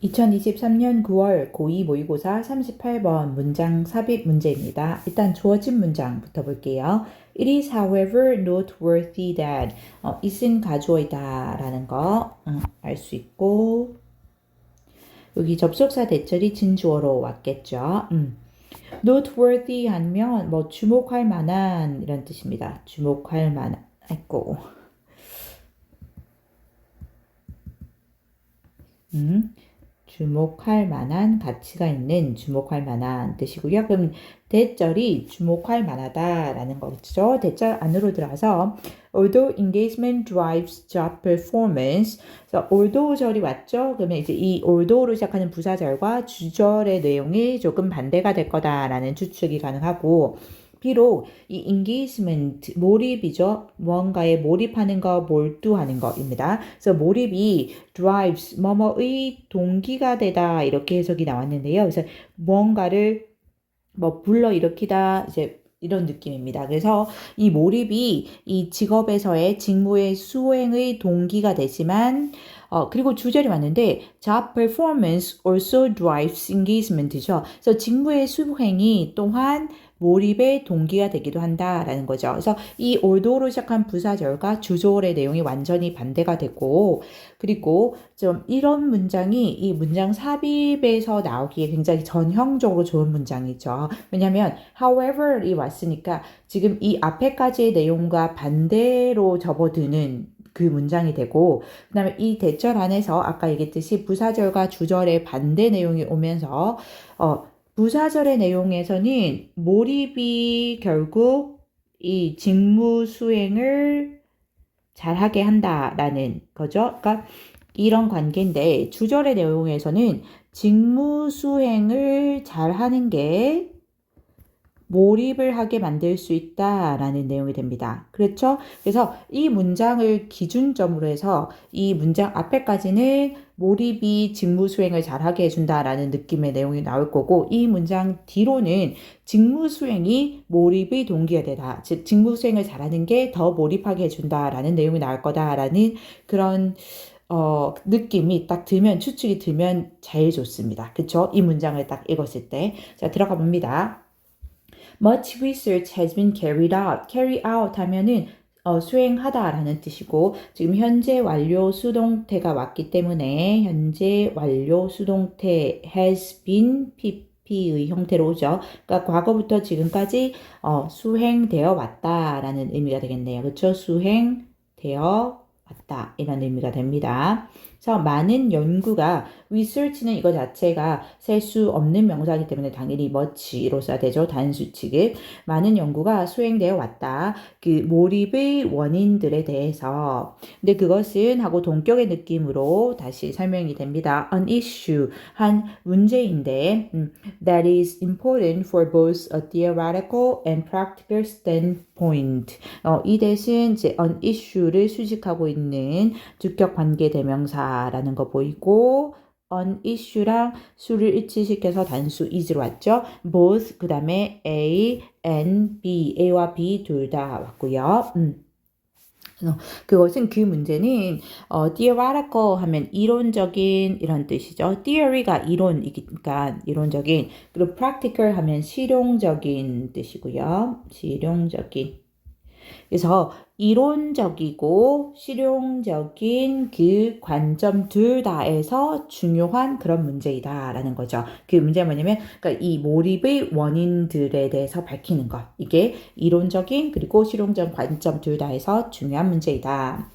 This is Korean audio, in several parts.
2023년 9월 고2 모의고사 38번 문장 삽입 문제입니다. 일단 주어진 문장부터 볼게요. It is however noteworthy that it은 가주어이다 라는 거 알 수 있고 여기 접속사 대절이 진주어로 왔겠죠. noteworthy 하면 뭐 주목할 만한 이런 뜻입니다. 주목할 만한 있고 주목할 만한 가치가 있는 주목할 만한 뜻이고요. 그럼 대절이 주목할 만하다라는 거겠죠. 대절 안으로 들어가서 although engagement drives job performance. 그래서 although 절이 왔죠. 그러면 이제 이 although로 시작하는 부사절과 주절의 내용이 조금 반대가 될 거다라는 추측이 가능하고 비록 이 engagement, 몰입이죠. 무언가에 몰입하는 거, 몰두하는 거입니다. 그래서 몰입이 drives, 뭐뭐의 동기가 되다 이렇게 해석이 나왔는데요. 그래서 무언가를 뭐 불러일으키다 이제 이런 느낌입니다. 그래서 이 몰입이 이 직업에서의 직무의 수행의 동기가 되지만 그리고 주절이 왔는데 job performance also drives engagement죠. 그래서 직무의 수행이 또한 몰입의 동기가 되기도 한다라는 거죠. 그래서 이 although로 시작한 부사절과 주절의 내용이 완전히 반대가 되고 그리고 좀 이런 문장이 이 문장 삽입에서 나오기에 굉장히 전형적으로 좋은 문장이죠. 왜냐하면 however이 왔으니까 지금 이 앞에까지의 내용과 반대로 접어드는 그 문장이 되고 그 다음에 이 대절 안에서 아까 얘기했듯이 부사절과 주절의 반대 내용이 오면서 부사절의 내용에서는 몰입이 결국 이 직무 수행을 잘하게 한다라는 거죠. 그러니까 이런 관계인데 주절의 내용에서는 직무 수행을 잘하는 게 몰입을 하게 만들 수 있다라는 내용이 됩니다. 그렇죠? 그래서 이 문장을 기준점으로 해서 이 문장 앞에까지는 몰입이 직무 수행을 잘하게 해준다라는 느낌의 내용이 나올 거고 이 문장 뒤로는 직무 수행이 몰입의 동기가 되다. 즉 직무 수행을 잘하는 게 더 몰입하게 해준다라는 내용이 나올 거다라는 그런 느낌이 딱 들면 추측이 들면 제일 좋습니다. 그렇죠? 이 문장을 딱 읽었을 때. 자, 들어가 봅니다. Much research has been carried out. carry out 하면은 수행하다라는 뜻이고 지금 현재 완료 수동태가 왔기 때문에 현재 완료 수동태 has been PP의 형태로 오죠. 그러니까 과거부터 지금까지 수행되어 왔다라는 의미가 되겠네요. 그렇죠? 수행되어 왔다 이런 의미가 됩니다. 그래서 많은 연구가 research는 이거 자체가 셀 수 없는 명사이기 때문에 당연히 much로 써야 되죠. 단수 취급. 많은 연구가 수행되어 왔다. 그 몰입의 원인들에 대해서. 근데 그것은 하고 동격의 느낌으로 다시 설명이 됩니다. An issue, 한 문제인데 that is important for both a theoretical and practical standpoint. 이 대신 이제 an issue를 수식하고 있는 주격 관계 대명사라는 거 보이고 an issue랑 수를 일치시켜서 단수 is로 왔죠. both 그 다음에 A and B, A와 B 둘 다 왔고요. 그것은 그 문제는 theoretical 하면 이론적인 이런 뜻이죠. theory가 이론이니까 이론적인 그리고 practical 하면 실용적인 뜻이고요. 실용적인. 그래서 이론적이고 실용적인 그 관점 둘 다에서 중요한 그런 문제이다라는 거죠. 그 문제가 뭐냐면 그러니까 이 몰입의 원인들에 대해서 밝히는 것. 이게 이론적인 그리고 실용적 관점 둘 다에서 중요한 문제이다.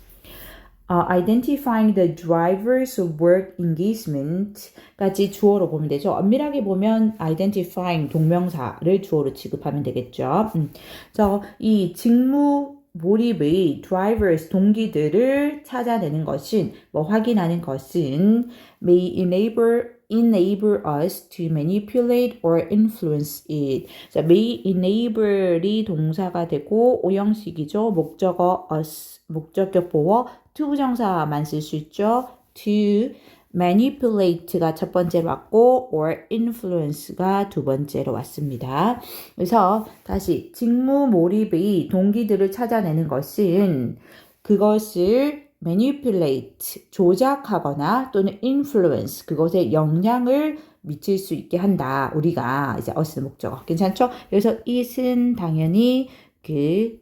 Identifying the drivers of work engagement까지 주어로 보면 되죠. 엄밀하게 보면 identifying 동명사를 주어로 취급하면 되겠죠. 그래서 이 직무 몰입의 drivers 동기들을 찾아내는 것은 확인하는 것은 may enable us to manipulate or influence it. 자, may enable이 동사가 되고 오형식이죠. 목적어 us, 목적격 보어 to 부정사만 쓸 수 있죠. to manipulate가 첫 번째로 왔고 or influence가 두 번째로 왔습니다. 그래서 다시 직무 몰입의 동기들을 찾아내는 것은 그것을 manipulate, 조작하거나 또는 influence, 그것에 영향을 미칠 수 있게 한다. 우리가 이제 어스 목적어. 괜찮죠? 그래서 it은 당연히 그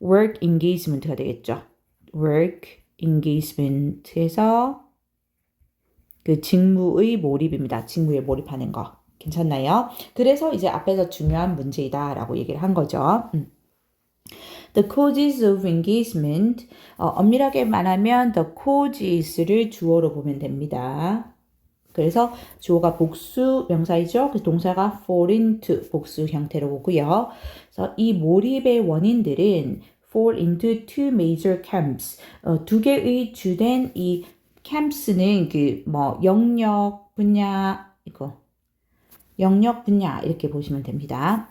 work engagement가 되겠죠. work engagement에서 그 직무의 몰입입니다. 직무에 몰입하는 거. 괜찮나요? 그래서 이제 앞에서 중요한 문제이다라고 얘기를 한 거죠. The causes of engagement, 엄밀하게 말하면 the causes를 주어로 보면 됩니다. 그래서 주어가 복수 명사이죠. 그 동사가 fall into 복수 형태로 보고요. 그래서 이 몰입의 원인들은 fall into two major camps. 두 개의 주된 이 camps는 그 뭐 영역 분야 이거 영역 분야 이렇게 보시면 됩니다.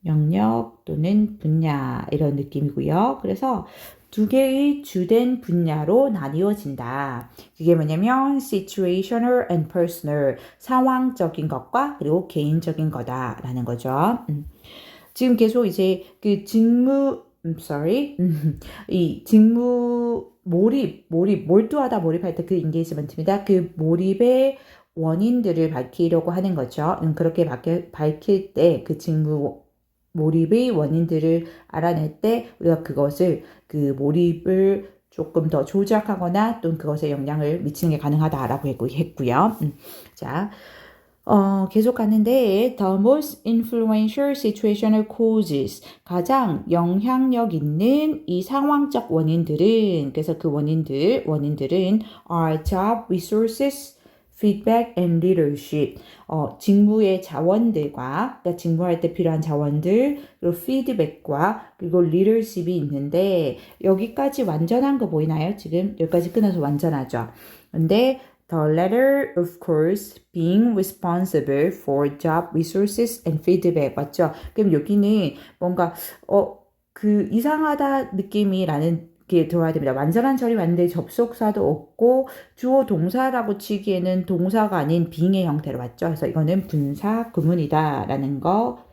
영역 또는 분야 이런 느낌이고요. 그래서 두 개의 주된 분야로 나뉘어진다. 그게 뭐냐면 situational and personal, 상황적인 것과 그리고 개인적인 거다라는 거죠. 지금 계속 이제 그 이 직무 몰두하다 몰입할 때 그 인게이지먼트입니다. 그 몰입의 원인들을 밝히려고 하는 거죠. 그렇게 밝힐 때 그 직무 몰입의 원인들을 알아낼 때 우리가 그것을 그 몰입을 조금 더 조작하거나 또는 그것에 영향을 미치는 게 가능하다라고 했고요. 자, 계속 가는데 the most influential situational causes 가장 영향력 있는 이 상황적 원인들은 그래서 그 원인들은 are job resources, feedback and leadership. 직무의 자원들과 그러니까 직무할 때 필요한 자원들 그리고 피드백과 그리고 리더십이 있는데 여기까지 완전한 거 보이나요? 지금 여기까지 끝나서 완전하죠. 근데 the latter, of course, being responsible for job resources and feedback. 맞죠? 그럼 여기는 뭔가, 그 이상하다 느낌이라는 게 들어와야 됩니다. 완전한 처리 맞는데 접속사도 없고, 주어 동사라고 치기에는 동사가 아닌 being의 형태로 맞죠? 그래서 이거는 분사 구문이다라는 거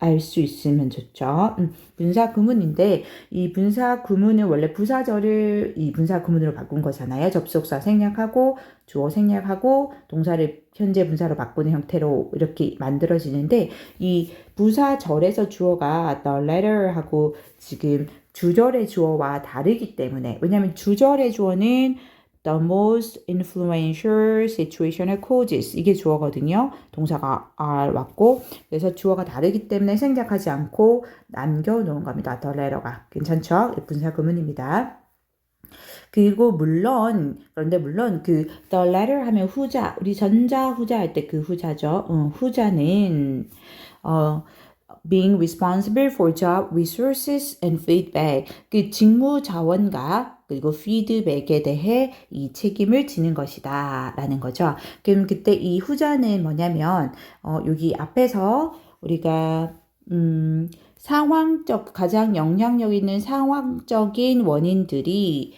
알 수 있으면 좋죠. 분사 구문인데 이 분사 구문은 원래 부사절을 이 분사 구문으로 바꾼 거잖아요. 접속사 생략하고 주어 생략하고 동사를 현재 분사로 바꾸는 형태로 이렇게 만들어지는데 이 부사절에서 주어가 the latter 하고 지금 주절의 주어와 다르기 때문에 왜냐하면 주절의 주어는 the most influential situational causes 이게 주어거든요. 동사가 are 왔고 그래서 주어가 다르기 때문에 생략하지 않고 남겨놓은 겁니다. the letter가 괜찮죠? 분사 구문입니다. 그리고 그런데 물론 그 the latter 하면 후자 우리 전자 후자 할 때 그 후자죠. 후자는 being responsible for job resources and feedback 그 직무 자원과 그리고 피드백에 대해 이 책임을 지는 것이다 라는 거죠. 그럼 그때 이 후자는 뭐냐면 여기 앞에서 우리가 가장 영향력 있는 상황적인 원인들이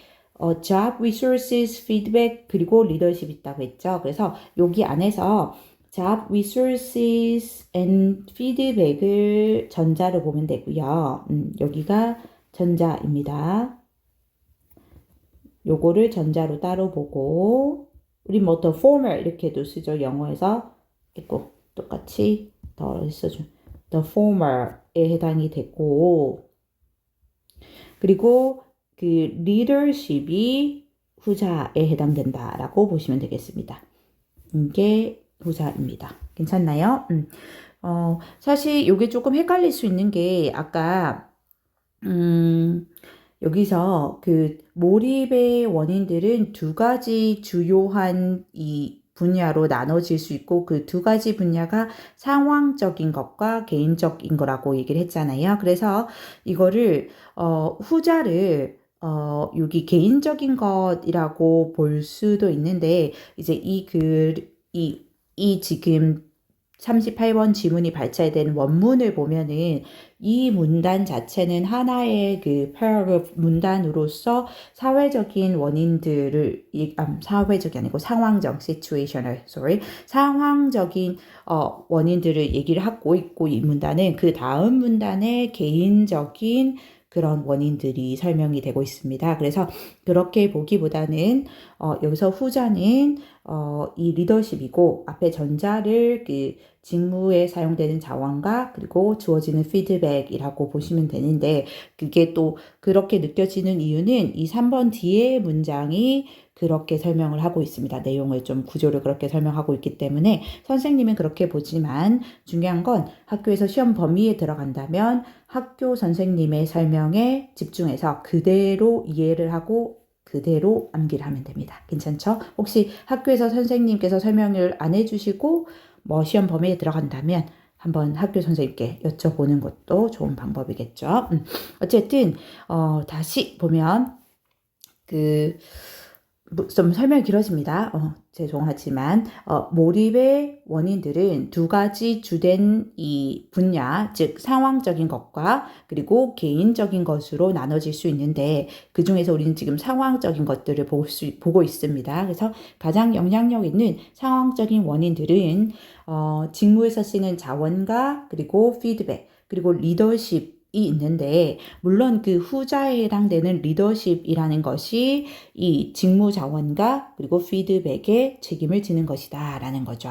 job resources, feedback 그리고 leadership 있다고 했죠. 그래서 여기 안에서 job resources and feedback을 전자로 보면 되고요. 여기가 전자입니다. 요거를 전자로 따로 보고 우리 뭐 the former 이렇게도 쓰죠. 영어에서 있고 똑같이 더 써줘. the former에 해당이 됐고 그리고 그 leadership이 후자에 해당된다라고 보시면 되겠습니다. 이게 후자입니다. 괜찮나요? 사실 이게 조금 헷갈릴 수 있는 게 아까 여기서 그 몰입의 원인들은 두 가지 주요한 이 분야로 나눠질 수 있고 그 두 가지 분야가 상황적인 것과 개인적인 거라고 얘기를 했잖아요. 그래서 이거를 후자를 여기 개인적인 것이라고 볼 수도 있는데 이제 이 지금 38번 지문이 발췌된 원문을 보면은 이 문단 자체는 하나의 그 paragraph 문단으로서 사회적인 원인들을 사회적이 아니고 상황적 상황적인 원인들을 얘기를 하고 있고 이 문단은 그 다음 문단의 개인적인 그런 원인들이 설명이 되고 있습니다. 그래서 그렇게 보기보다는 여기서 후자는 이 리더십이고 앞에 전자를 그 직무에 사용되는 자원과 그리고 주어지는 피드백이라고 보시면 되는데 그게 또 그렇게 느껴지는 이유는 이 3번 뒤에 문장이 그렇게 설명을 하고 있습니다. 내용을 좀 구조를 그렇게 설명하고 있기 때문에 선생님은 그렇게 보지만 중요한 건 학교에서 시험 범위에 들어간다면 학교 선생님의 설명에 집중해서 그대로 이해를 하고 그대로 암기를 하면 됩니다. 괜찮죠? 혹시 학교에서 선생님께서 설명을 안 해주시고 뭐 시험 범위에 들어간다면 한번 학교 선생님께 여쭤보는 것도 좋은 방법이겠죠. 어쨌든 다시 보면 좀 설명이 길어집니다. 죄송하지만 몰입의 원인들은 두 가지 주된 이 분야, 즉 상황적인 것과 그리고 개인적인 것으로 나눠질 수 있는데 그 중에서 우리는 지금 상황적인 것들을 보고 있습니다. 그래서 가장 영향력 있는 상황적인 원인들은 직무에서 쓰는 자원과 그리고 피드백 그리고 리더십 이 있는데 물론 그 후자에 해당되는 리더십이라는 것이 이 직무 자원과 그리고 피드백에 책임을 지는 것이다 라는 거죠.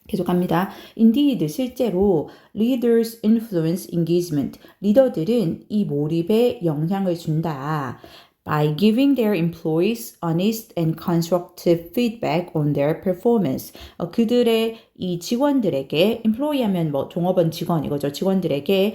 계속합니다. Indeed, 실제로 leaders influence engagement. 리더들은 이 몰입에 영향을 준다. By giving their employees honest and constructive feedback on their performance. 그들의 이 직원들에게, employee 하면 뭐 종업원 직원 이거죠. 직원들에게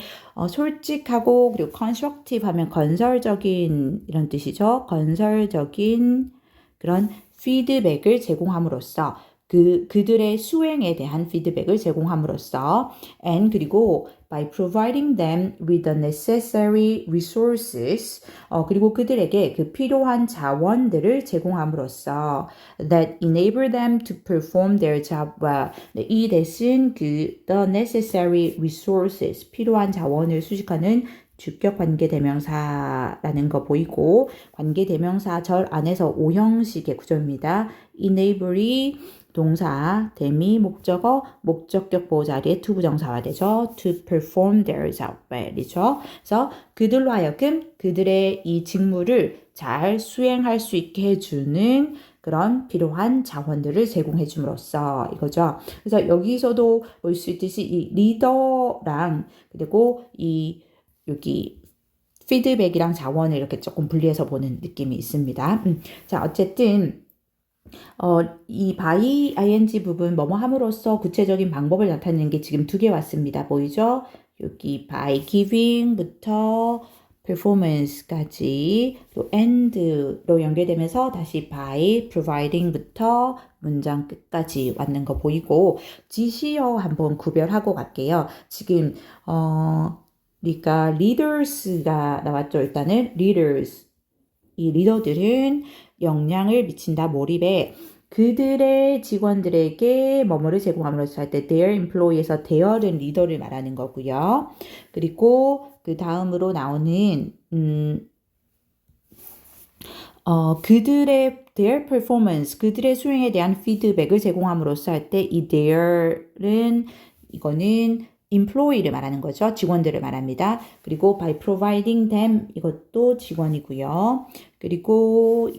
솔직하고 그리고 constructive 하면 건설적인 이런 뜻이죠. 건설적인 그런 피드백을 제공함으로써 그들의 수행에 대한 피드백을 제공함으로써 and 그리고 by providing them with the necessary resources 그리고 그들에게 그 필요한 자원들을 제공함으로써 that enable them to perform their job well. 이 대신 the necessary resources 필요한 자원을 수식하는 주격 관계대명사라는 거 보이고 관계대명사절 안에서 5형식의 구조입니다. enable이 동사, 대미, 목적어, 목적격 보호 자리에 to 부정사화되죠. to perform their job well이죠. 그래서 그들로 하여금 그들의 이 직무를 잘 수행할 수 있게 해주는 그런 필요한 자원들을 제공해 줌으로써 이거죠. 그래서 여기서도 볼 수 있듯이 이 리더랑 그리고 이 여기 피드백이랑 자원을 이렇게 조금 분리해서 보는 느낌이 있습니다. 자, 어쨌든 이 by ing 부분 뭐뭐 함으로써 구체적인 방법을 나타내는 게 지금 두 개 왔습니다. 보이죠? 여기 by giving부터 performance까지 또 and로 연결되면서 다시 by providing부터 문장 끝까지 왔는 거 보이고 지시어 한번 구별하고 갈게요. 지금 그러니까 leaders가 나왔죠. 일단은 leaders 이 리더들은 영향을 미친다. 몰입에 그들의 직원들에게 뭐뭐를 제공함으로써 할 때 their employee에서 their은 리더를 말하는 거고요. 그리고 그 다음으로 나오는 그들의 their performance 그들의 수행에 대한 피드백을 제공함으로써 할 때 이 their은 이거는 employee를 말하는 거죠. 직원들을 말합니다. 그리고 by providing them 이것도 직원이고요. 그리고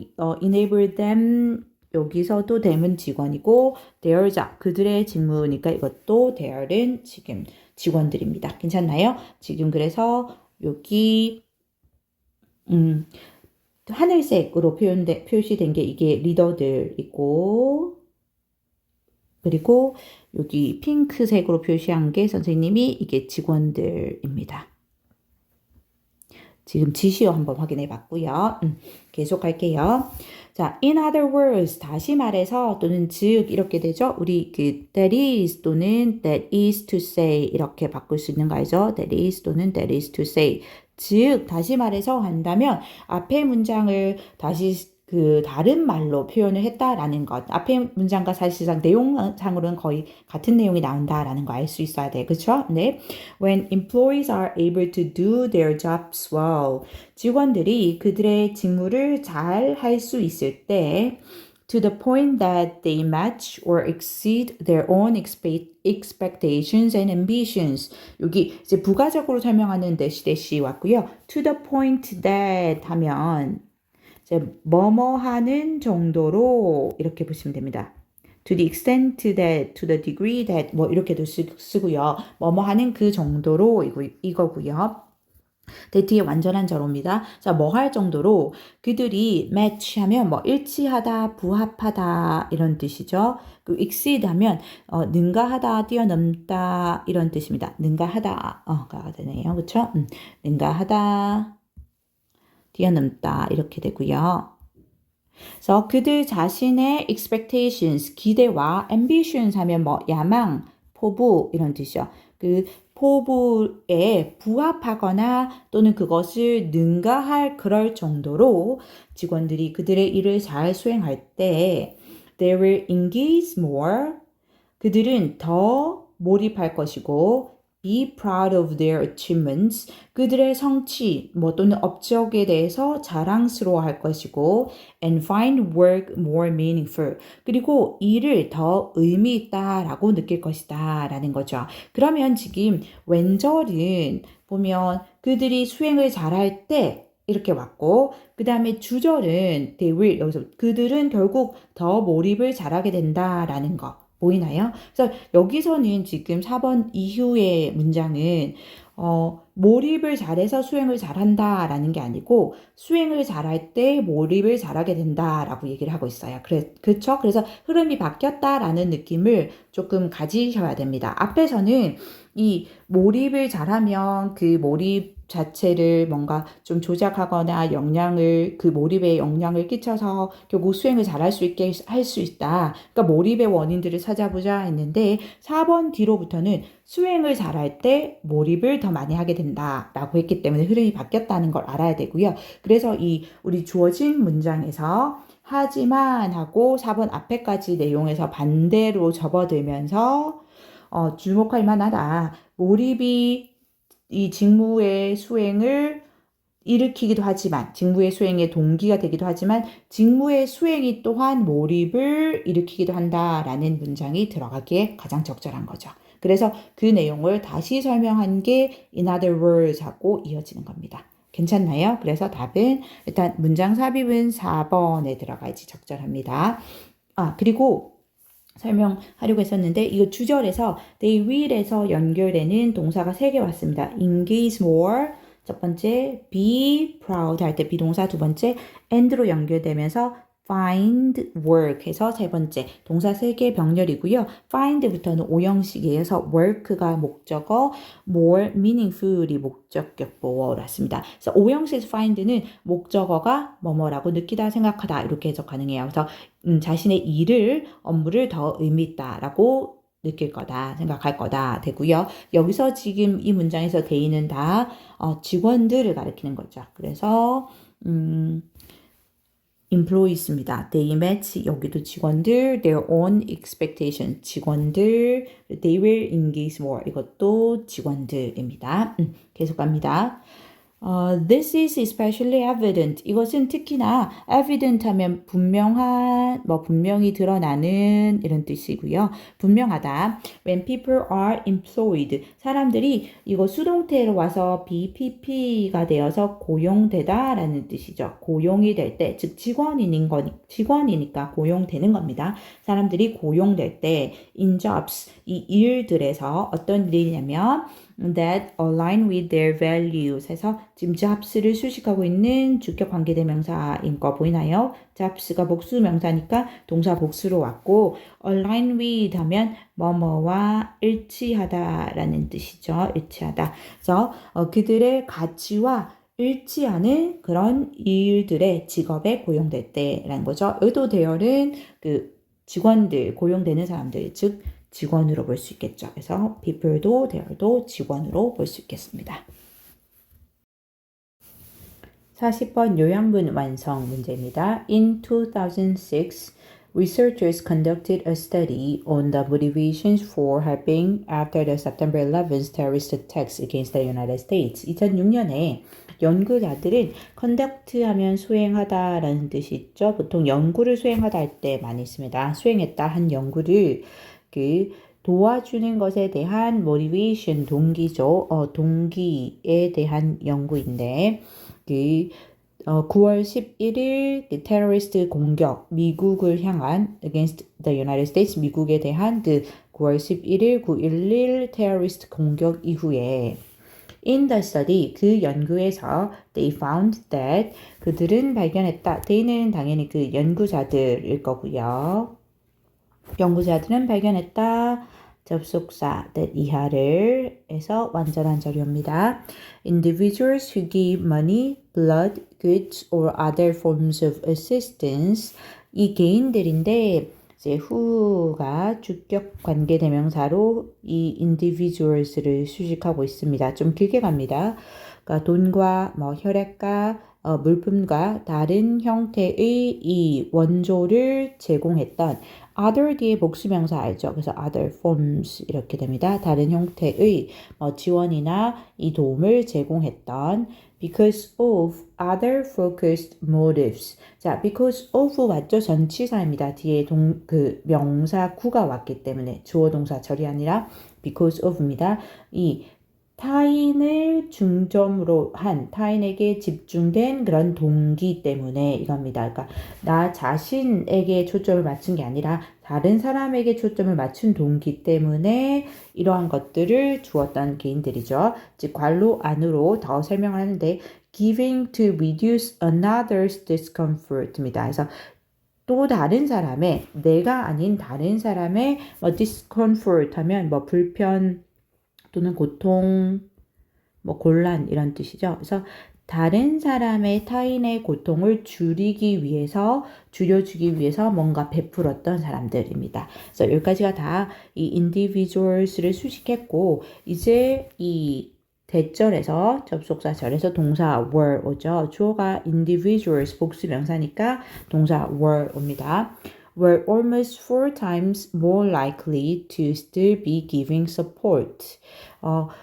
enable them 여기서도 them은 직원이고 their job 그들의 직무니까 이것도 their은 지금 직원들입니다. 괜찮나요? 지금 그래서 여기 하늘색으로 표시된 게 이게 리더들이고 그리고 여기 핑크색으로 표시한 게 선생님이 이게 직원들입니다. 지금 지시어 한번 확인해 봤고요. 계속 할게요. 자, in other words, 다시 말해서 또는 즉 이렇게 되죠. 우리 that is 또는 that is to say 이렇게 바꿀 수 있는 거 알죠? that is 또는 that is to say. 즉, 다시 말해서 한다면 앞의 문장을 다시 다른 말로 표현을 했다라는 것. 앞의 문장과 사실상 내용상으로는 거의 같은 내용이 나온다라는 거 알 수 있어야 돼. 그쵸? 네. When employees are able to do their jobs well. 직원들이 그들의 직무를 잘 할 수 있을 때 to the point that they match or exceed their own expectations and ambitions. 여기 이제 부가적으로 설명하는 대시 왔고요. to the point that 하면 이제 뭐뭐 하는 정도로 이렇게 보시면 됩니다. to the extent that, to the degree that 뭐 이렇게도 쓰고요. 뭐뭐 하는 그 정도로 이거고요. that의 완전한 절호입니다. 자, 뭐 할 정도로 그들이 match 하면 뭐 일치하다, 부합하다 이런 뜻이죠. 그 exceed 하면 능가하다, 뛰어넘다 이런 뜻입니다. 능가하다가 되네요. 그렇죠? 능가하다, 뛰어넘다 이렇게 되고요. 그래서 그들 자신의 expectations, 기대와 ambitions 하면 뭐 야망, 포부 이런 뜻이죠. 그 포부에 부합하거나 또는 그것을 능가할 그럴 정도로 직원들이 그들의 일을 잘 수행할 때 they will engage more. 그들은 더 몰입할 것이고 be proud of their achievements. 그들의 성취 또는 업적에 대해서 자랑스러워할 것이고 and find work more meaningful. 그리고 일을 더 의미 있다라고 느낄 것이다 라는 거죠. 그러면 지금 왼절은 보면 그들이 수행을 잘할 때 이렇게 왔고 그 다음에 주절은 they will 여기서 그들은 결국 더 몰입을 잘하게 된다라는 거. 보이나요? 그래서 여기서는 지금 4번 이후의 문장은 몰입을 잘해서 수행을 잘한다라는 게 아니고 수행을 잘할 때 몰입을 잘하게 된다라고 얘기를 하고 있어요. 그렇죠? 그래서 흐름이 바뀌었다라는 느낌을 조금 가지셔야 됩니다. 앞에서는 이 몰입을 잘하면 그 몰입 자체를 뭔가 좀 조작하거나 그 몰입에 영향을 끼쳐서 결국 수행을 잘할 수 있게 할 수 있다. 그러니까 몰입의 원인들을 찾아보자 했는데 4번 뒤로부터는 수행을 잘할 때 몰입을 더 많이 하게 된다라고 했기 때문에 흐름이 바뀌었다는 걸 알아야 되고요. 그래서 우리 주어진 문장에서 하지만 하고 4번 앞에까지 내용에서 반대로 접어들면서 주목할 만하다. 몰입이 이 직무의 수행을 일으키기도 하지만 직무의 수행의 동기가 되기도 하지만 직무의 수행이 또한 몰입을 일으키기도 한다라는 문장이 들어가기에 가장 적절한 거죠. 그래서 그 내용을 다시 설명한 게 in other words 하고 이어지는 겁니다. 괜찮나요? 그래서 답은 일단 문장 삽입은 4번에 들어가야지 적절합니다. 그리고 설명하려고 했었는데 이거 주절에서 they will에서 연결되는 동사가 3개 왔습니다. engage more 첫 번째, be proud 할 때 비동사 두 번째, and로 연결되면서 find work 해서 세 번째 동사 3개 병렬이고요. find부터는 오형식이어서 work가 목적어, more meaningful이 목적격 보어로 왔습니다. 그래서 오형식에서 find는 목적어가 뭐뭐라고 느끼다, 생각하다 이렇게 해석 가능해요. 그래서 자신의 일을, 업무를 더 의미 있다라고 느낄 거다, 생각할 거다 되고요. 여기서 지금 이 문장에서 they는 다 직원들을 가리키는 거죠. 그래서 employees입니다. They match 여기도 직원들, their own expectation 직원들, they will engage more 이것도 직원들입니다. 계속 갑니다. This is especially evident. 이것은 특히나 evident 하면 분명한, 분명히 드러나는 이런 뜻이고요. 분명하다. When people are employed. 사람들이 이거 수동태로 와서 BPP가 되어서 고용되다 라는 뜻이죠. 고용이 될 때, 즉 직원이니까 고용되는 겁니다. 사람들이 고용될 때 in jobs, 이 일들에서 어떤 일이냐면 that align with their values 해서 지금 jobs를 수식하고 있는 주격 관계대명사인 거 보이나요? jobs가 복수 명사니까 동사 복수로 왔고 align with 하면 뭐뭐와 일치하다라는 뜻이죠. 일치하다. 그래서 그들의 가치와 일치하는 그런 일들의 직업에 고용될 때라는 거죠. 의도 대열은 그 직원들, 고용되는 사람들, 즉 직원으로 볼 수 있겠죠. 그래서 people도 there도 직원으로 볼 수 있겠습니다. 40번 요양문 완성 문제입니다. In 2006, researchers conducted a study on the motivations for helping after the September 11th terrorist attacks against the United States. 2006년에 연구자들은 conduct 하면 수행하다라는 뜻이 있죠. 보통 연구를 수행하다 할 때 많이 있습니다. 수행했다 한 연구를 도와주는 것에 대한 motivation, 동기죠. 동기에 대한 연구인데 9월 11일 테러리스트 공격, 미국을 향한 against the United States, 미국에 대한 9월 11일 9.11 테러리스트 공격 이후에 In the study, 그 연구에서 they found that 그들은 발견했다. they는 당연히 그 연구자들일 거고요. 연구자들은 발견했다. 접속사 that 이하를 해서 완전한 자료입니다. Individuals who give money, blood, goods or other forms of assistance 이 개인들인데 이제 who가 주격 관계 대명사로 이 individuals를 수식하고 있습니다. 좀 길게 갑니다. 그러니까 돈과 혈액과 물품과 다른 형태의 이 원조를 제공했던 other 뒤에 복수명사 알죠? 그래서 other forms 이렇게 됩니다. 다른 형태의 지원이나 이 도움을 제공했던 because of other focused motives. 자, because of 맞죠? 전치사입니다. 뒤에 명사 구가 왔기 때문에 주어 동사 절이 아니라 because of입니다. 이 타인을 중점으로 한 타인에게 집중된 그런 동기 때문에 이겁니다. 그러니까 나 자신에게 초점을 맞춘 게 아니라 다른 사람에게 초점을 맞춘 동기 때문에 이러한 것들을 주었던 개인들이죠. 즉 괄호 안으로 더 설명을 하는데 giving to reduce another's discomfort입니다. 그래서 또 다른 사람의 내가 아닌 다른 사람의 discomfort 하면 불편 또는 고통, 곤란 이런 뜻이죠. 그래서 다른 사람의 타인의 고통을 줄여주기 위해서 뭔가 베풀었던 사람들입니다. 그래서 여기까지가 다 이 individuals를 수식했고 이제 이 대절에서 접속사 절에서 동사 were 오죠. 주어가 individuals 복수명사니까 동사 were 옵니다. were almost 4 times more likely to still be giving support.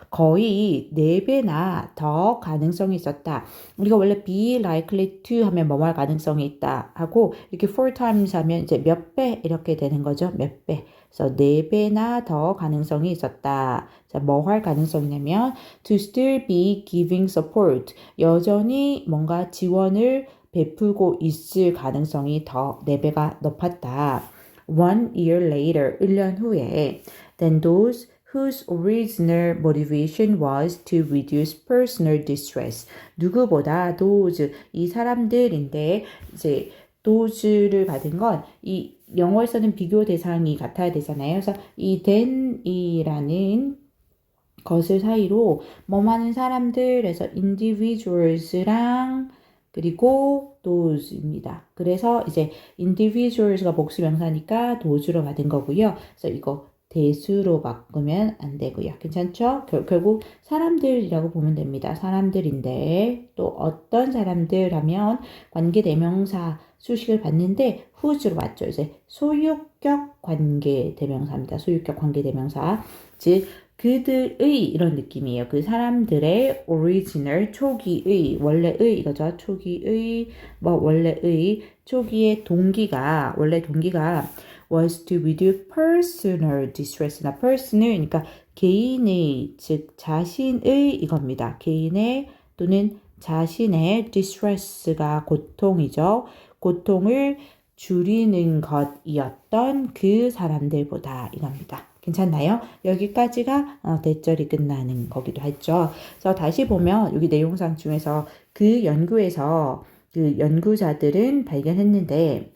거의 4배나 더 가능성이 있었다. 우리가 원래 be likely to 하면 뭐뭐 할 가능성이 있다 하고 이렇게 4 times 하면 이제 몇 배 이렇게 되는 거죠. 몇 배. 그래서 4배나 더 가능성이 있었다. 자, 뭐 할 가능성이냐면 to still be giving support. 여전히 뭔가 지원을 베풀고 있을 가능성이 더 4배가 높았다. 1 year later, 1년 후에 than those whose original motivation was to reduce personal distress. 누구보다 those, 이 사람들인데 이제 those를 받은 건 이 영어에서는 비교 대상이 같아야 되잖아요. 그래서 이 than이라는 것을 사이로 많은 사람들에서 individuals랑 그리고 those입니다. 그래서 이제 individuals가 복수명사니까 those로 받은 거고요. 그래서 이거 대수로 바꾸면 안 되고요. 괜찮죠? 결국 사람들이라고 보면 됩니다. 사람들인데 또 어떤 사람들 하면 관계대명사 수식을 받는데 whose로 받죠. 이제 소유격 관계대명사입니다. 소유격 관계대명사. 즉 그들의 이런 느낌이에요. 그 사람들의 original 초기의 원래의 이거죠. 초기의 원래의 초기의 원래 동기가 was to reduce personal distress나 personal 그러니까 개인의 즉 자신의 이겁니다. 개인의 또는 자신의 distress가 고통이죠. 고통을 줄이는 것이었던 그 사람들보다 이겁니다. 괜찮나요? 여기까지가 대절이 끝나는 거기도 했죠. 그래서 다시 보면 여기 내용상 중에서 그 연구에서 그 연구자들은 발견했는데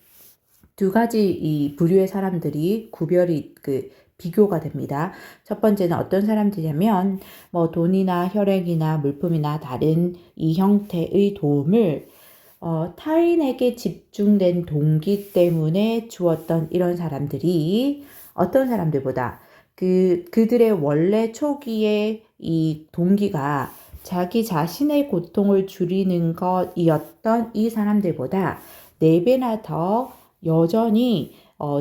두 가지 이 부류의 사람들이 비교가 됩니다. 첫 번째는 어떤 사람들이냐면 돈이나 혈액이나 물품이나 다른 이 형태의 도움을 타인에게 집중된 동기 때문에 주었던 이런 사람들이 어떤 사람들보다 그들의 원래 초기의 이 동기가 자기 자신의 고통을 줄이는 것이었던 이 사람들보다 4배나 더 여전히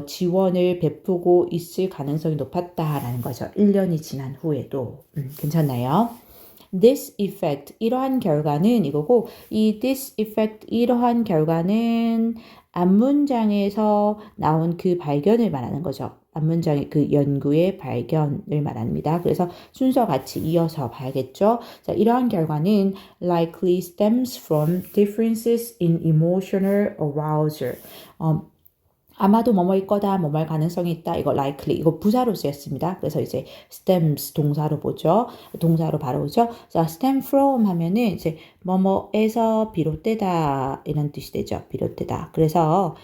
지원을 베푸고 있을 가능성이 높았다라는 거죠. 1년이 지난 후에도. 괜찮나요? this effect 이러한 결과는 이거고 이 this effect 이러한 결과는 앞문장에서 나온 그 발견을 말하는 거죠. 앞문장의 그 연구의 발견을 말합니다. 그래서 순서 같이 이어서 봐야겠죠. 자, 이러한 결과는 likely stems from differences in emotional arousal. 아마도 뭐뭐일 거다, 뭐뭐할 가능성이 있다. 이거 likely, 이거 부사로 쓰였습니다. 그래서 이제 stems 동사로 보죠. 동사로 바로 오죠. 자, stem from 하면은 이제 뭐뭐에서 비롯되다 이런 뜻이 되죠. 비롯되다. 그래서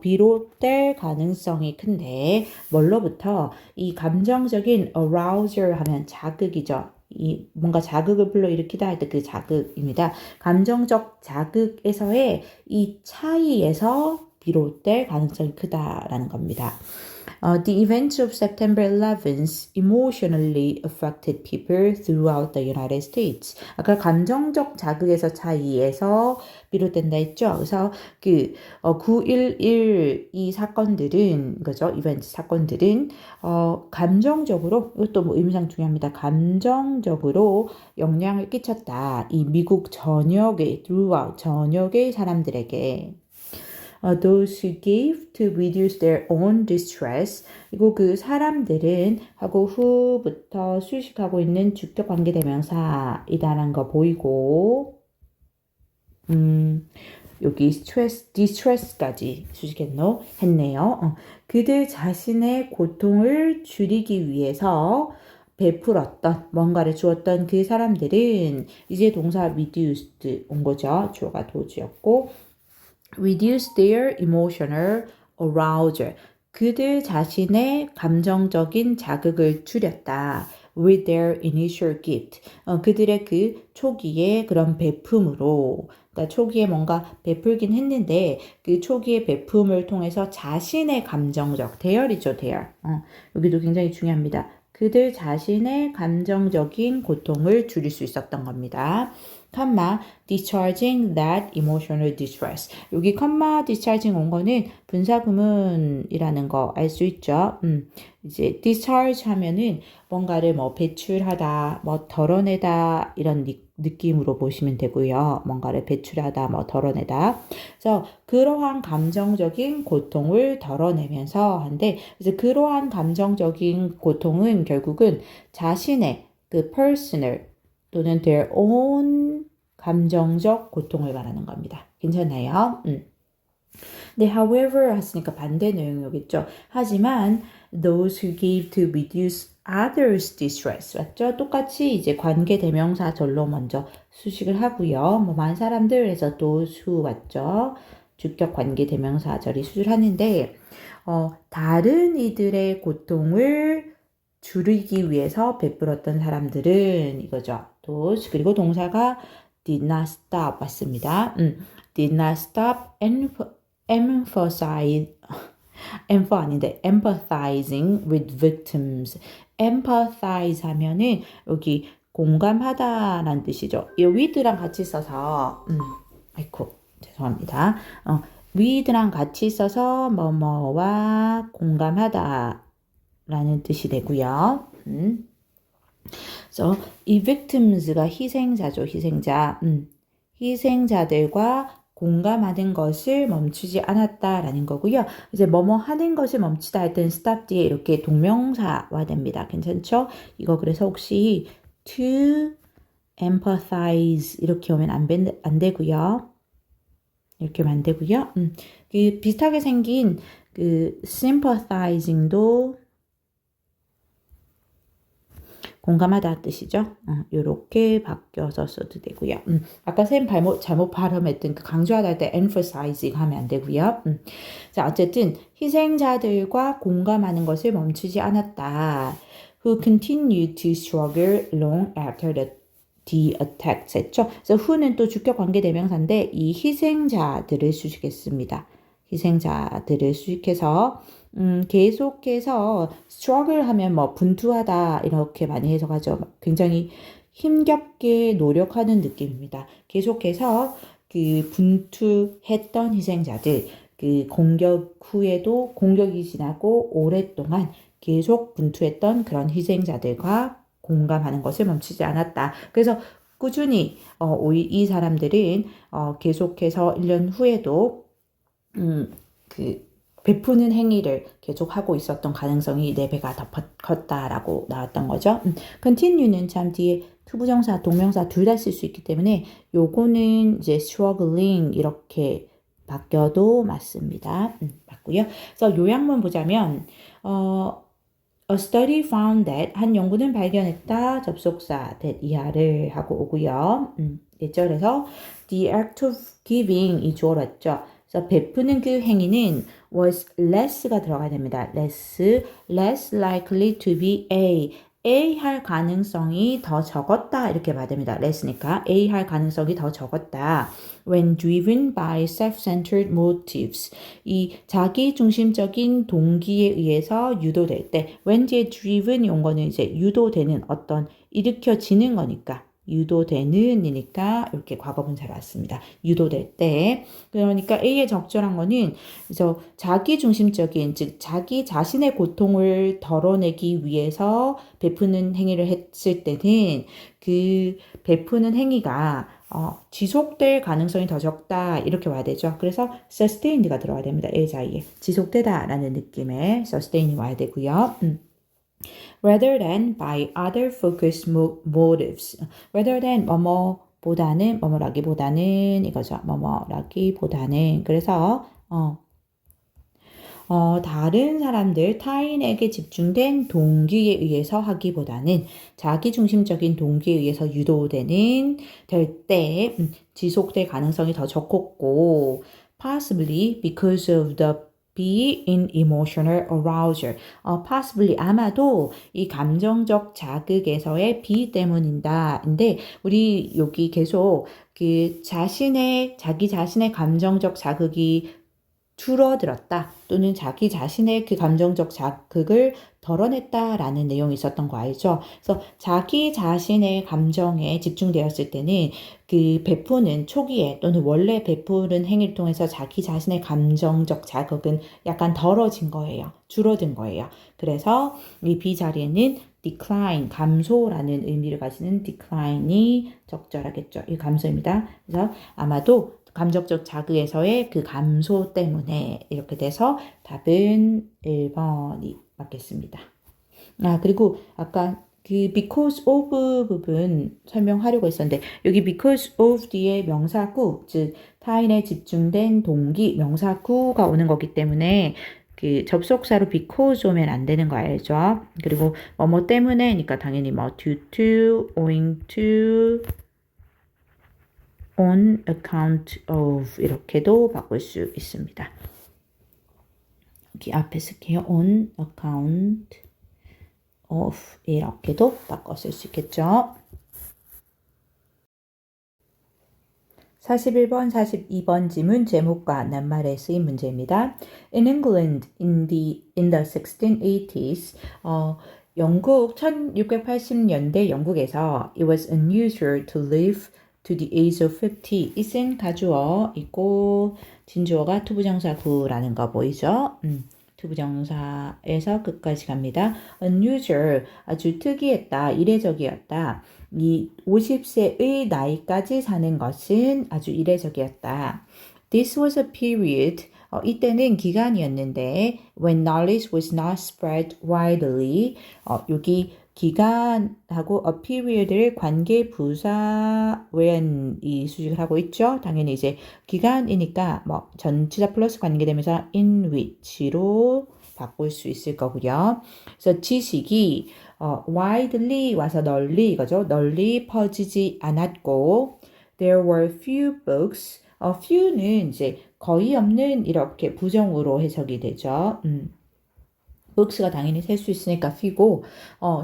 비롯될 가능성이 큰데 뭘로부터 이 감정적인 arousal 하면 자극이죠. 이 뭔가 자극을 불러일으키다 할 때 그 자극입니다. 감정적 자극에서의 이 차이에서 비롯될 가능성이 크다라는 겁니다. The events of September 11th emotionally affected people throughout the United States. 아까 감정적 자극에서 차이에서 비롯된다 했죠. 그래서 그 9.11 이 사건들은 그죠? 이벤트 사건들은 감정적으로 이것도 뭐 의미상 중요합니다. 감정적으로 영향을 끼쳤다. 이 미국 전역의 throughout 전역의 사람들에게. Those who gave to reduce their own distress. 이거 그 사람들은 하고 후부터 수식하고 있는 주격 관계 대명사이다라는 거 보이고, 여기 distress까지 했네요. 그들 자신의 고통을 줄이기 위해서 베풀었던, 뭔가를 주었던 그 사람들은 이제 동사 reduced 온 거죠. 주어가 도주였고, reduce their emotional arousal. 그들 자신의 감정적인 자극을 줄였다. with their initial gift. 그들의 그 초기의 그런 베품으로, 그러니까 초기에 뭔가 베풀긴 했는데 그 초기의 베품을 통해서 자신의 감정적, 대열이죠, 대열. 여기도 굉장히 중요합니다. 그들 자신의 감정적인 고통을 줄일 수 있었던 겁니다. discharging that emotional distress. 여기 discharging 온 거는 분사구문이라는 거 알 수 있죠. 이제 discharge 하면은 뭔가를 뭐 배출하다, 뭐 덜어내다 이런 느낌으로 보시면 되고요. 뭔가를 배출하다, 뭐 덜어내다. 그래서 그러한 감정적인 고통을 덜어내면서 한데, 그래서 그러한 감정적인 고통은 결국은 자신의 그 personal 또는 their own 감정적 고통을 말하는 겁니다. 괜찮나요? 네, however 했으니까 반대 내용이겠죠. 하지만 those who gave to reduce others' distress. 맞죠? 똑같이 이제 관계 대명사 절로 먼저 수식을 하고요. 뭐 많은 사람들에서 those who 맞죠? 주격 관계 대명사 절이 수술하는데 다른 이들의 고통을 줄이기 위해서 베풀었던 사람들은 이거죠. those 그리고 동사가 did not stop 맞습니다. did not stop empathizing with victims. empathize 하면은 여기 공감하다라는 뜻이죠. 이 with랑 같이 써서 아이고 죄송합니다. with랑 같이 써서 뭐뭐와 공감하다 라는 뜻이 되고요. 그래서 이 victims가 희생자죠. 희생자. 희생자들과 공감하는 것을 멈추지 않았다라는 거고요. 이제 뭐뭐 하는 것을 멈추다 할 때는 stop 뒤에 이렇게 동명사화 됩니다. 괜찮죠? 이거 그래서 혹시 to empathize 이렇게 오면 안 되고요. 이렇게 오면 안 되고요. 그 비슷하게 생긴 그 sympathizing도 공감하다 뜻이죠. 이렇게 바뀌어서 써도 되고요. 아까 쌤 잘못 발음했던 그 강조하다 할 때 emphasizing 하면 안 되고요. 자, 어쨌든 희생자들과 공감하는 것을 멈추지 않았다. Who continued to struggle long after the attacks 했죠. 그래서 who는 또 주격 관계 대명사인데 이 희생자들을 수식했습니다. 희생자들을 수식해서 계속해서 struggle 하면 뭐 분투하다 이렇게 많이 해석하죠. 굉장히 힘겹게 노력하는 느낌입니다. 계속해서 그 분투했던 희생자들, 그 공격 후에도 공격이 지나고 오랫동안 계속 분투했던 그런 희생자들과 공감하는 것을 멈추지 않았다. 그래서 꾸준히 이 사람들은 계속해서 1년 후에도 그 베푸는 행위를 계속하고 있었던 가능성이 4배가 더 컸다라고 나왔던 거죠. continue는 참 뒤에 투부정사, 동명사 둘 다 쓸 수 있기 때문에 요거는 이제 struggling 이렇게 바뀌어도 맞습니다. 맞고요. 그래서 요약만 보자면 A study found that 한 연구는 발견했다. 접속사 that 이하를 하고 오고요. 1절에서 the act of giving 이 주어로 했죠. 그래서 베푸는 그 행위는 was less가 들어가야 됩니다. less likely to be A 할 가능성이 더 적었다 이렇게 봐야 됩니다. less니까 A 할 가능성이 더 적었다. When driven by self-centered motives. 이 자기중심적인 동기에 의해서 유도될 때 when 뒤에 driven 온 거는 이제 유도되는 어떤 일으켜지는 거니까 유도되는 이니까 이렇게 과거분사로 왔습니다. 유도될 때. 그러니까 A의 적절한 거는 그래서 자기중심적인 즉 자기 자신의 고통을 덜어내기 위해서 베푸는 행위를 했을 때는 그 베푸는 행위가 지속될 가능성이 더 적다 이렇게 와야 되죠. 그래서 sustained가 들어가야 됩니다. A 자리에 지속되다라는 느낌의 sustain이 와야 되고요. rather than by other focused motives. rather than 뭐뭐보다는 뭐뭐라기보다는 이거죠. 뭐뭐라기보다는 그래서 다른 사람들, 타인에게 집중된 동기에 의해서 하기보다는 자기중심적인 동기에 의해서 유도되는 될 때 지속될 가능성이 더 적었고 possibly because of the be in emotional arousal. possibly 아마도 이 감정적 자극에서의 be 때문이다. 근데 우리 여기 계속 그 자기 자신의 감정적 자극이 줄어들었다 또는 자기 자신의 그 감정적 자극을 덜어냈다라는 내용이 있었던 거 알죠? 그래서 자기 자신의 감정에 집중되었을 때는 그 베푸는 초기에 또는 원래 베푸는 행위를 통해서 자기 자신의 감정적 자극은 약간 덜어진 거예요. 줄어든 거예요. 그래서 이 B 자리에는 decline, 감소라는 의미를 가지는 decline이 적절하겠죠. 이 감소입니다. 그래서 아마도 감정적 자극에서의 그 감소 때문에 이렇게 돼서 답은 1번이 맞겠습니다. 그리고 아까 그 because of 부분 설명하려고 했었는데 여기 because of 뒤에 명사구 즉 타인에 집중된 동기 명사구가 오는 거기 때문에 그 접속사로 because 오면 안 되는 거 알죠? 그리고 뭐뭐 때문에니까 당연히 뭐 due to, owing to on account of 이렇게도 바꿀 수 있습니다. 여기 앞에 쓸게요. on account of 이렇게도 바꿔 쓸 수 있겠죠. 41번, 42번 지문 제목과 낱말에 쓰인 문제입니다. In England in the 1680s, 영국 1680년대 영국에서 it was unusual to live to the age of 50. it은 가주어 있고 진주어가 투부정사 구라는 거 보이죠? 투부정사에서 끝까지 갑니다. unusual, 아주 특이했다, 이례적이었다. 이 50세의 나이까지 사는 것은 아주 이례적이었다. This was a period, 이때는 기간이었는데 when knowledge was not spread widely, 여기 기간하고 a period를 관계 부사 when 이 수식을 하고 있죠. 당연히 이제 기간이니까 뭐 전치사 플러스 관계되면서 in which로 바꿀 수 있을 거고요. 그래서 지식이 widely 와서 널리 이거죠. 널리 퍼지지 않았고 there were few books. few는 이제 거의 없는 이렇게 부정으로 해석이 되죠. books가 당연히 셀 수 있으니까 few고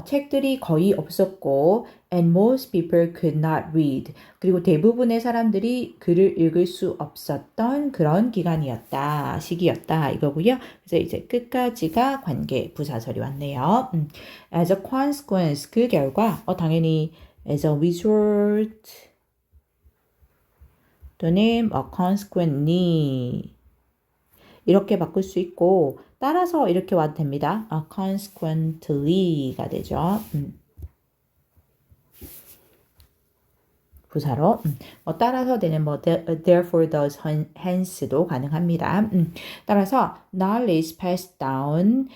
책들이 거의 없었고 and most people could not read. 그리고 대부분의 사람들이 글을 읽을 수 없었던 그런 기간이었다. 시기였다. 이거고요. 그래서 이제 끝까지가 관계 부사절이 왔네요. as a consequence 그 결과 당연히 as a result 또는 consequently 이렇게 바꿀 수 있고 따라서 이렇게 와도 됩니다. consequently가 되죠. 부사로 따라서 되는 therefore, thus, hence도 가능합니다. 따라서 knowledge passed down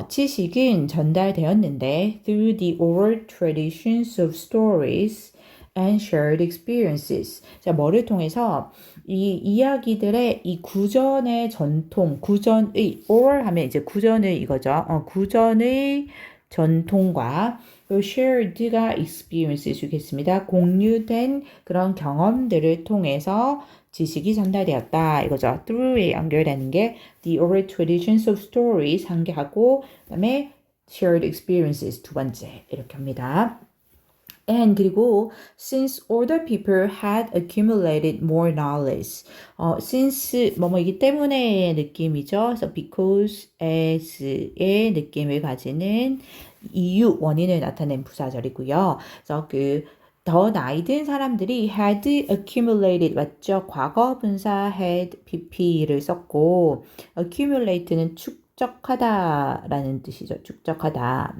지식은 전달되었는데 through the oral traditions of stories and shared experiences. 자, 뭐를 통해서 이 이야기들의 이 구전의 전통, 구전의 oral 하면 이제 구전의 이거죠. 구전의 전통과 또 shared가 experience 주겠습니다. 공유된 그런 경험들을 통해서 지식이 전달되었다 이거죠. through에 연결되는 게 the oral traditions of stories 한 개 하고 그다음에 shared experiences 두 번째 이렇게 합니다. And 그리고 since older people had accumulated more knowledge. since 뭐뭐이기 때문에 느낌이죠. 그래서 because as의 느낌을 가지는 이유, 원인을 나타낸 부사절이고요. 그래서 더 나이 든 사람들이 had accumulated 맞죠? 과거 분사 had pp를 썼고 accumulate는 축적하다라는 뜻이죠. 축적하다.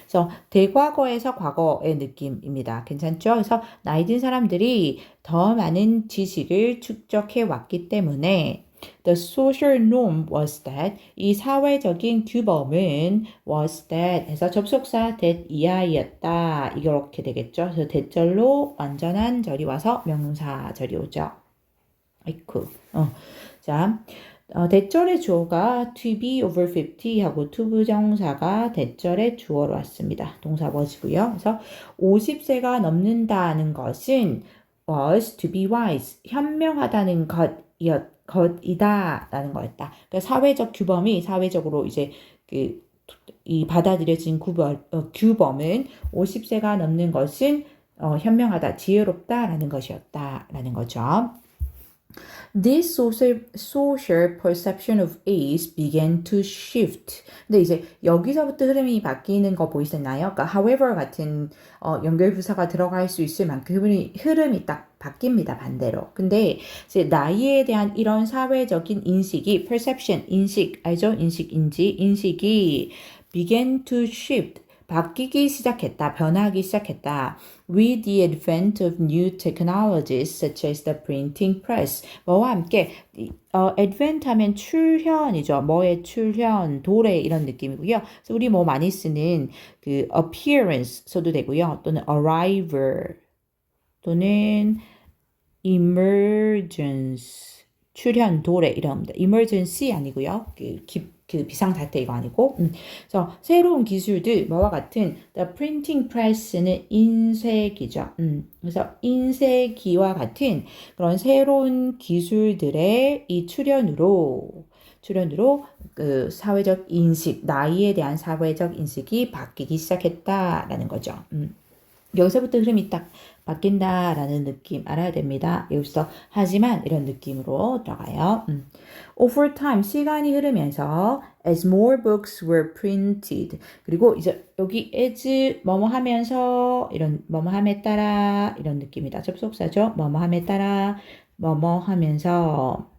그래서 대과거에서 과거의 느낌입니다. 괜찮죠? 그래서 나이 든 사람들이 더 많은 지식을 축적해 왔기 때문에 the social norm was that 이 사회적인 규범은 was that 해서 접속사 that 이하이었다 이렇게 되겠죠. 그래서 대절로 완전한 절이 와서 명사절이 오죠. 아이쿠. 자. 대절의 주어가 to be over 50 하고 to 부정사가 대절의 주어로 왔습니다. 동사 was고요. 그래서 50세가 넘는다는 것은 was to be wise, 현명하다는 것이다라는 거였다. 그러니까 사회적 규범이 사회적으로 이제 이 받아들여진 규범은 50세가 넘는 것은 현명하다, 지혜롭다라는 것이었다라는 거죠. This social perception of age began to shift. 근데 이제 여기서부터 흐름이 바뀌는 거 보이셨나요? 그러니까 however 같은 연결부사가 들어갈 수 있을 만큼 흐름이 딱 바뀝니다. 반대로. 근데 이제 나이에 대한 이런 사회적인 인식이 perception, 인식, 알죠? 인식이 began to shift. 바뀌기 시작했다, 변하기 시작했다. With the advent of new technologies such as the printing press. 뭐와 함께 advent 하면 출현이죠. 뭐의 출현, 도래 이런 느낌이고요. 그래서 우리 뭐 많이 쓰는 appearance 써도 되고요. 또는 arrival 또는 emergence 출현, 도래 이럽니다. emergency 아니고요. 비상사태 이거 아니고. 그래서 새로운 기술들 뭐와 같은 the printing press는 인쇄기죠. 그래서 인쇄기와 같은 그런 새로운 기술들의 이 출현으로 사회적 인식, 나이에 대한 사회적 인식이 바뀌기 시작했다라는 거죠. 여기서부터 흐름이 딱 바뀐다라는 느낌 알아야 됩니다. 여기서 하지만 이런 느낌으로 들어가요. Over time 시간이 흐르면서 as more books were printed 그리고 이제 여기 as 뭐뭐 하면서 이런 뭐뭐 함에 따라 이런 느낌이다. 접속사죠. 뭐뭐 함에 따라 뭐뭐 하면서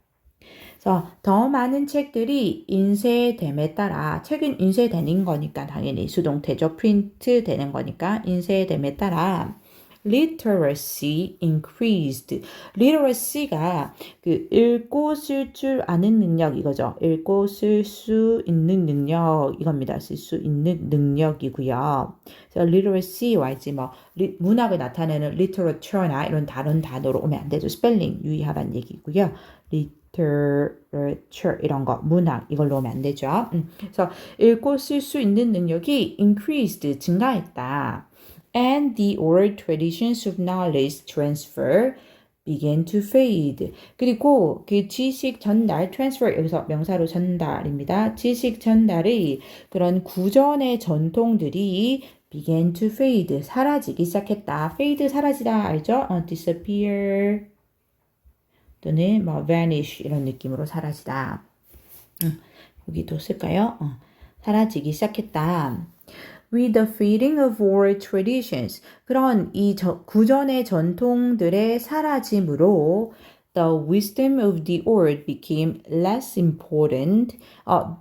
그래서 더 많은 책들이 인쇄됨에 따라 책은 인쇄되는 거니까 당연히 수동태죠. 프린트 되는 거니까 인쇄됨에 따라 literacy increased. literacy가 읽고 쓸 줄 아는 능력 이거죠. 읽고 쓸 수 있는 능력 이겁니다. 쓸 수 있는 능력이고요. 그래서 literacy와 이제 문학을 나타내는 literature나 이런 다른 단어로 오면 안 되죠. 스펠링 유의하라는 얘기고요. literature 이런 거 문학 이걸로 오면 안 되죠. 그래서 읽고 쓸 수 있는 능력이 increased 증가했다. And the oral traditions of knowledge transfer began to fade. 그리고 지식 전달, transfer 여기서 명사로 전달입니다. 지식 전달의 그런 구전의 전통들이 began to fade, 사라지기 시작했다. fade 사라지다 알죠? disappear 또는 vanish 이런 느낌으로 사라지다. 여기도 쓸까요? 사라지기 시작했다. With the fading of oral traditions. 그런 이 구전의 전통들의 사라짐으로 the wisdom of the old became less important.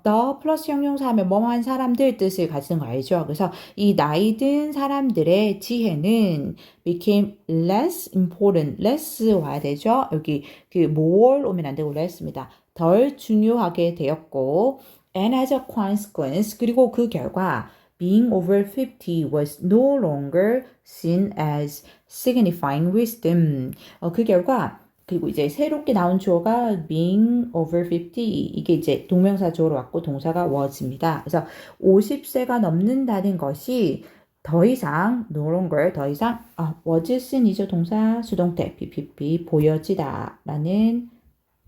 the 플러스 형용사 하면 뭐뭐한 사람들 뜻을 가지는 거 알죠? 그래서 이 나이 든 사람들의 지혜는 became less important. less 와야 되죠? 여기 그 more 오면 안 되고 less입니다. 덜 중요하게 되었고 and as a consequence 그리고 그 결과 being over 50 was no longer seen as signifying wisdom. 그 결과 그리고 이제 새롭게 나온 주어가 being over 50 이게 이제 동명사 주어로 왔고 동사가 was입니다. 그래서 50세가 넘는다는 것이 더 이상 no longer 더 이상 was은이죠 동사 수동태 PPP 보여지다라는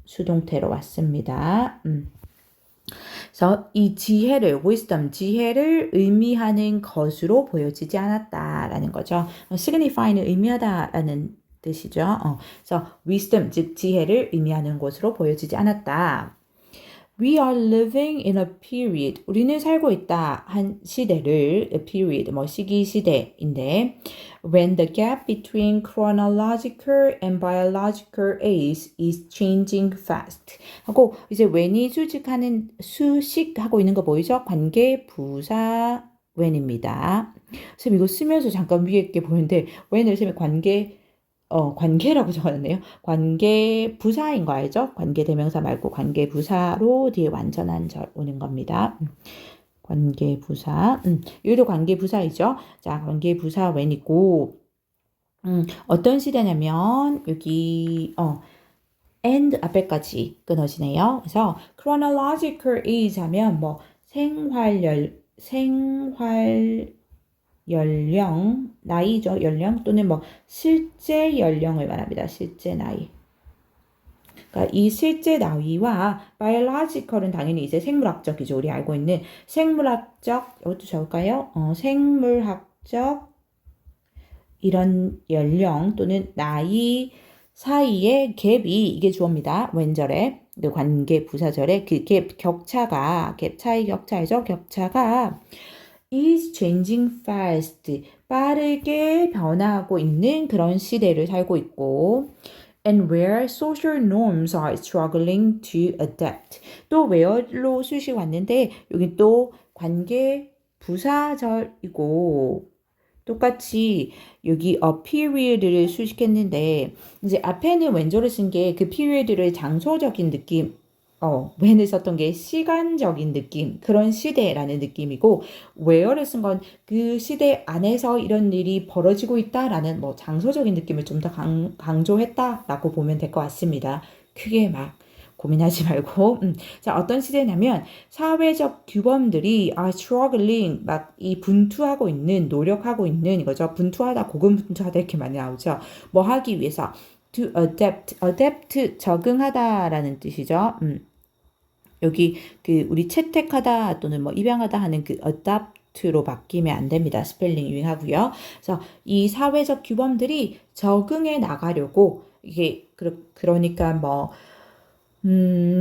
수동태로 왔습니다. 그래서 이 지혜를 wisdom 지혜를 의미하는 것으로 보여지지 않았다라는 거죠. signify는 의미하다라는 뜻이죠. 그래서 wisdom 즉 지혜를 의미하는 것으로 보여지지 않았다. We are living in a period. 우리는 살고 있다 한 시대를 a period 시기 시대인데 when the gap between chronological and biological age is changing fast. 하고 이제 when이 수식하는 수식하고 있는 거 보이죠? 관계 부사 when입니다. 선생님 이거 쓰면서 잠깐 위에 있게 보이는데 when을 쓰면 관계라고 적어놨네요. 관계 부사인 거 알죠? 관계 대명사 말고 관계 부사로 뒤에 완전한 절 오는 겁니다. 관계 부사. 여기도 관계 부사이죠. 자, 관계 부사 when이고 어떤 시대냐면 여기 and 앞에까지 끊어지네요. 그래서 chronological age 하면 뭐 생활 연령, 나이죠. 연령 또는 뭐 실제 연령을 말합니다. 실제 나이. 그러니까 이 실제 나이와 biological은 당연히 이제 생물학적이죠. 우리 알고 있는 생물학적, 이것도 적을까요? 생물학적 이런 연령 또는 나이 사이의 갭이 이게 주어입니다. 왼절에 그 관계 부사절에 그 갭 격차가 갭 차이 격차이죠. 격차가 is changing fast. 빠르게 변화하고 있는 그런 시대를 살고 있고 and where social norms are struggling to adapt. 또 where로 수식 왔는데 여기 또 관계 부사절이고 똑같이 여기 a period를 수식했는데 이제 앞에는 왼절을 쓴 게 그 period를 장소적인 느낌 when을 썼던 게 시간적인 느낌, 그런 시대라는 느낌이고 where를 쓴 건 그 시대 안에서 이런 일이 벌어지고 있다라는 뭐 장소적인 느낌을 좀 더 강조했다라고 보면 될 것 같습니다. 크게 막 고민하지 말고 자 어떤 시대냐면 사회적 규범들이 are struggling 막 이 분투하고 있는 노력하고 있는 이거죠. 분투하다 고군분투하다 이렇게 많이 나오죠. 뭐 하기 위해서 to adapt 적응하다라는 뜻이죠. 여기 그 우리 채택하다 또는 뭐 입양하다 하는 그 adapt로 바뀌면 안 됩니다. 스펠링 유의하고요. 그래서 이 사회적 규범들이 적응해 나가려고 이게 그러니까 뭐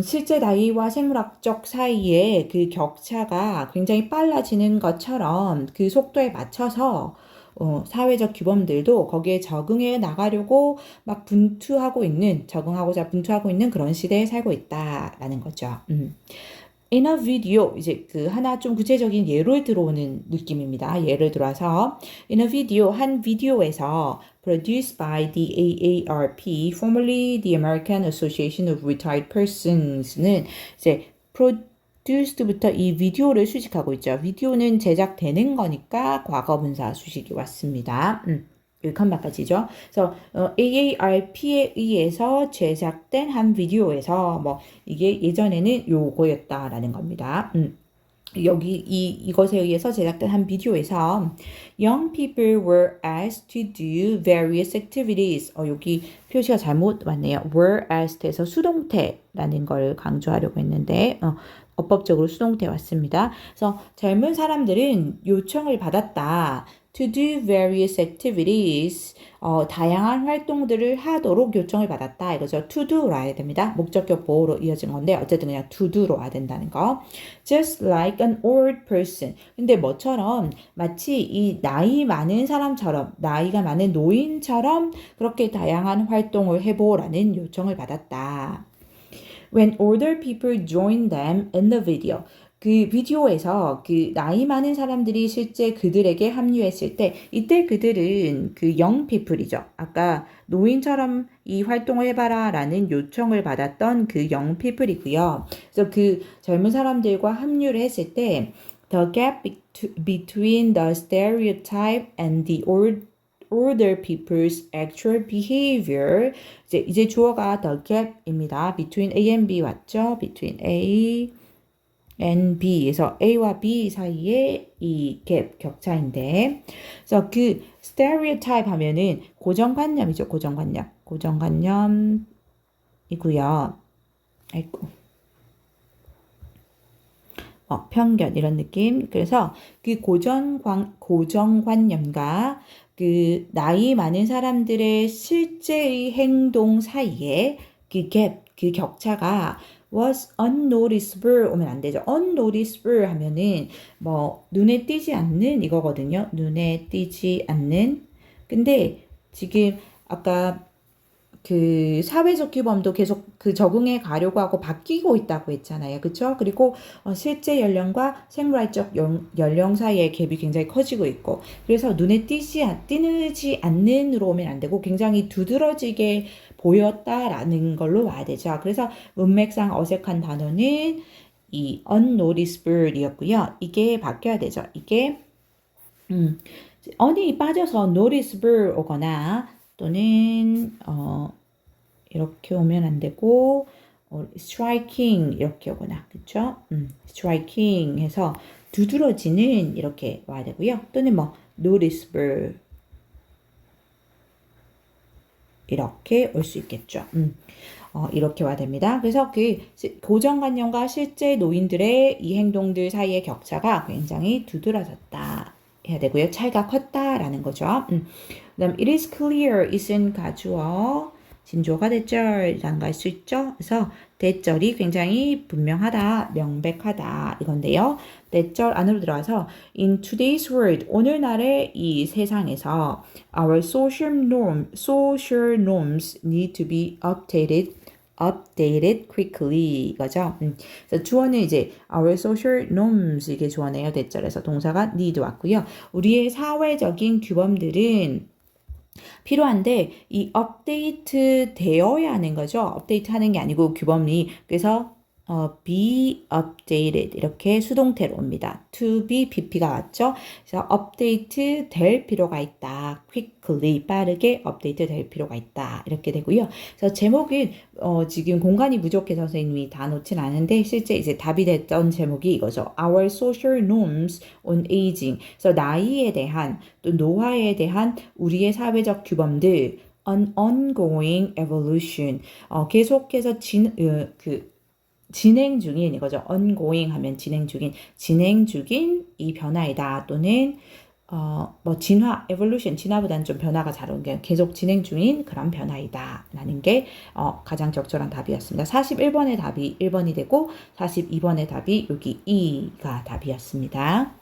실제 나이와 생물학적 사이에 그 격차가 굉장히 빨라지는 것처럼 그 속도에 맞춰서 사회적 규범들도 거기에 적응해 나가려고 막 적응하고자 분투하고 있는 그런 시대에 살고 있다라는 거죠. In a video, 이제 그 하나 좀 구체적인 예로 들어오는 느낌입니다. 예를 들어서 in a video, 한 비디오에서 produced by the AARP, formerly the American Association of Retired Persons는 이제 produced부터 이 비디오를 수식하고 있죠. 비디오는 제작되는 거니까 과거분사 수식이 왔습니다. 여기 컴마까지죠. 그래서 AARP에 의해서 제작된 한 비디오에서 뭐 이게 예전에는 요거였다라는 겁니다. 여기 이것에 의해서 제작된 한 비디오에서 young people were asked to do various activities. 여기 표시가 잘못 왔네요. were asked에서 수동태라는 걸 강조하려고 했는데 어법적으로 수동태 왔습니다. 그래서 젊은 사람들은 요청을 받았다. to do various activities. 다양한 활동들을 하도록 요청을 받았다. 이거죠. to do로 와야 됩니다. 목적격 보호로 이어진 건데 어쨌든 그냥 to do로 와야 된다는 거. Just like an old person. 근데 뭐처럼 마치 이 나이 많은 사람처럼 나이가 많은 노인처럼 그렇게 다양한 활동을 해보라는 요청을 받았다. When older people join them in the video. 그 비디오에서 그 나이 많은 사람들이 실제 그들에게 합류했을 때 이때 그들은 그 young people이죠. 아까 노인처럼 이 활동을 해봐라 라는 요청을 받았던 그 young people이고요. 그래서 그 젊은 사람들과 합류를 했을 때 the gap between the stereotype and the older people's actual behavior. 이제 주어가 the gap입니다. between A and B 왔죠? between A and B에서 A와 B 사이에 이 갭, 격차인데, 그래서 그 stereotype 하면은 고정관념이죠. 고정관념이고요. 아이고. 편견 이런 느낌. 그래서 그 고정관념과 그 나이 많은 사람들의 실제의 행동 사이에 그 갭, 그 격차가 was unnoticeable 오면 안 되죠. unnoticeable 하면은 뭐 눈에 띄지 않는 이거거든요. 눈에 띄지 않는. 근데 지금 아까 그 사회적 규범도 계속 그 적응해 가려고 하고 바뀌고 있다고 했잖아요. 그렇죠? 그리고 실제 연령과 생물학적 연령 사이의 갭이 굉장히 커지고 있고 그래서 눈에 띄지 않는으로 오면 안 되고 굉장히 두드러지게 보였다라는 걸로 와야 되죠. 그래서 문맥상 어색한 단어는 이 unnoticeable이었고요. 이게 바뀌어야 되죠. 이게 on이 빠져서 noticeable 오거나 또는 이렇게 오면 안 되고 striking 이렇게 오거나 그쵸? striking 해서 두드러지는 이렇게 와야 되고요. 또는 뭐 noticeable 이렇게 올 수 있겠죠. 이렇게 와야 됩니다. 그래서 그 고정관념과 실제 노인들의 이 행동들 사이의 격차가 굉장히 두드러졌다 해야 되고요. 차이가 컸다라는 거죠. 그다음 it is clear isn't 가주어 진조가 대절이라는 걸 수 있죠. 그래서 대절이 굉장히 분명하다, 명백하다 이건데요. 대절 안으로 들어와서 in today's world 오늘날의 이 세상에서 our social norms need to be updated quickly 이거죠. 그래서 주어는 이제 our social norms 이게 주어네요. 대절에서 동사가 need 왔고요. 우리의 사회적인 규범들은 필요한데 이 업데이트 되어야 하는 거죠. 업데이트 하는 게 아니고 규범이 그래서 be updated 이렇게 수동태로 옵니다. to be pp가 왔죠. 그래서 업데이트 될 필요가 있다. quickly 빠르게 업데이트 될 필요가 있다. 이렇게 되고요. 그래서 제목은 지금 공간이 부족해서 선생님이 다 놓진 않은데 실제 이제 답이 됐던 제목이 이거죠. Our social norms on aging. 그래서 나이에 대한 또 노화에 대한 우리의 사회적 규범들 an ongoing evolution. 계속해서 진행 중인 이거죠. ongoing 하면 진행 중인 이 변화이다. 또는 뭐 진화, evolution, 진화보다는 좀 변화가 잘 오는 게 계속 진행 중인 그런 변화이다. 라는 게 가장 적절한 답이었습니다. 41번의 답이 1번이 되고 42번의 답이 여기 2가 답이었습니다.